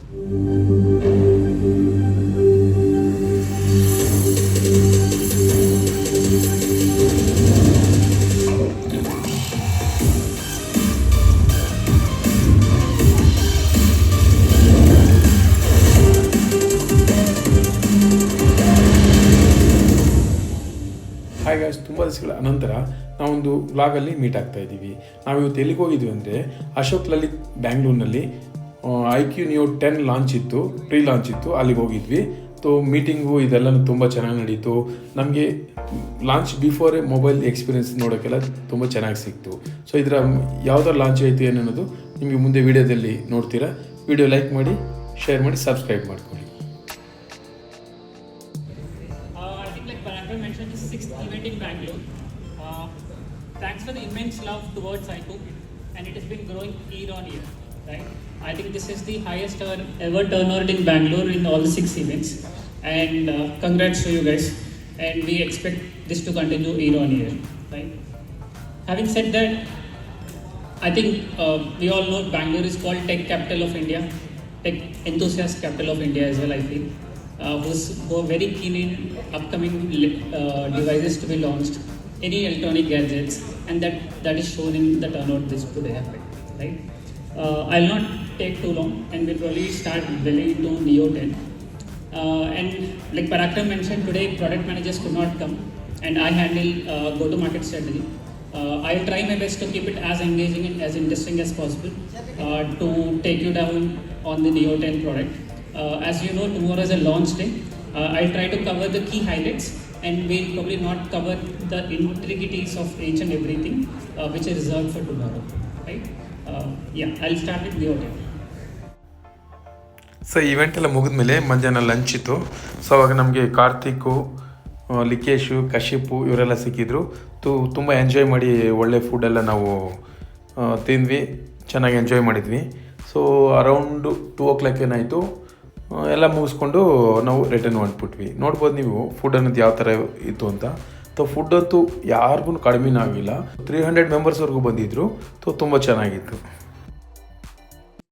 Hi guys, ತುಂಬ ದಿವಸಗಳ ಅನಂತರ ನಾವೊಂದು ವ್ಲಾಗಲ್ಲಿ ಮೀಟ್ ಆಗ್ತಾ ಇದ್ದೀವಿ. ನಾವಿವತ್ತು ಎಲ್ಲಿಗೆ ಹೋಗಿದ್ವಿ ಅಂದರೆ ಅಶೋಕ್ ಲಲಿತ್ ಬ್ಯಾಂಗ್ಳೂರಿನಲ್ಲಿ IQ Neo 10 ಲಾಂಚ್ ಇತ್ತು, ಪ್ರೀ ಲಾಂಚ್ ಇತ್ತು, ಅಲ್ಲಿಗೆ ಹೋಗಿದ್ವಿ. ಮೀಟಿಂಗು ಇದೆಲ್ಲನೂ ತುಂಬ ಚೆನ್ನಾಗಿ ನಡೀತು. ನಮಗೆ ಲಾಂಚ್ ಬಿಫೋರೇ ಮೊಬೈಲ್ ಎಕ್ಸ್ಪೀರಿಯೆನ್ಸ್ ನೋಡೋಕ್ಕೆಲ್ಲ ತುಂಬ ಚೆನ್ನಾಗಿ ಸಿಕ್ತು. ಇದರ ಯಾವುದರ ಲಾಂಚ್ ಆಯಿತು ಏನನ್ನೋದು ನಿಮಗೆ ಮುಂದೆ ವೀಡಿಯೋದಲ್ಲಿ ನೋಡ್ತೀರಾ. ವಿಡಿಯೋ ಲೈಕ್ ಮಾಡಿ, ಶೇರ್ ಮಾಡಿ, ಸಬ್ಸ್ಕ್ರೈಬ್ ಮಾಡ್ಕೊಳ್ಳಿ. Parag mentioned the 6th event in Bangalore. Thanks for the immense love towards IQ, and it has been growing year on year, right? I think this is the highest ever turnover in Bangalore in all the 6 events, and congrats to you guys, and we expect this to continue year on year, right? Having said that, I think we all know Bangalore is called Tech Capital of India, Tech Enthusiast Capital of India as well, I feel. Who's very keen in upcoming devices to be launched, any electronic gadgets, and that is shown in the turnout this today happened, right? I'll not take too long, and we'll probably start drilling into Neo 10. And like Parakram mentioned, today product managers could not come, and I handle go-to-market strategy. I'll try my best to keep it as engaging and as interesting as possible to take you down on the Neo 10 product. As you know, tomorrow is a launch day. I'll try to cover the key highlights, and we'll probably not cover the intricacies of each and everything which is reserved for tomorrow, right? I'll start with Neo 10. Event ಎಲ್ಲ ಮುಗಿದ್ಮೇಲೆ ಮಧ್ಯಾಹ್ನ lunch ಇತ್ತು. ಅವಾಗ ನಮಗೆ ಕಾರ್ತಿಕು, ಲಿಕೇಶು, ಕಶಿಪು ಇವರೆಲ್ಲ ಸಿಕ್ಕಿದ್ರು. ತುಂಬ enjoy ಮಾಡಿ ಒಳ್ಳೆ ಫುಡ್ಡೆಲ್ಲ ನಾವು ತಿಂದ್ವಿ, ಚೆನ್ನಾಗಿ ಎಂಜಾಯ್ ಮಾಡಿದ್ವಿ. ಅರೌಂಡು 2 o'clock ಏನಾಯಿತು, ಎಲ್ಲ ಮುಗಿಸ್ಕೊಂಡು ನಾವು ರಿಟರ್ನ್ ಹೊಂಟ್ಬಿಟ್ವಿ. ನೋಡ್ಬೋದು ನೀವು ಫುಡ್ ಅನ್ನೋದು ಯಾವ ಥರ ಇತ್ತು ಅಂತ. ಫುಡ್ ಅಂತೂ ಯಾರಿಗೂ ಕಡಿಮೆನೂ ಆಗಿಲ್ಲ. 300 ಮೆಂಬರ್ಸ್ವರೆಗೂ ಬಂದಿದ್ದರು. ತುಂಬ ಚೆನ್ನಾಗಿತ್ತು.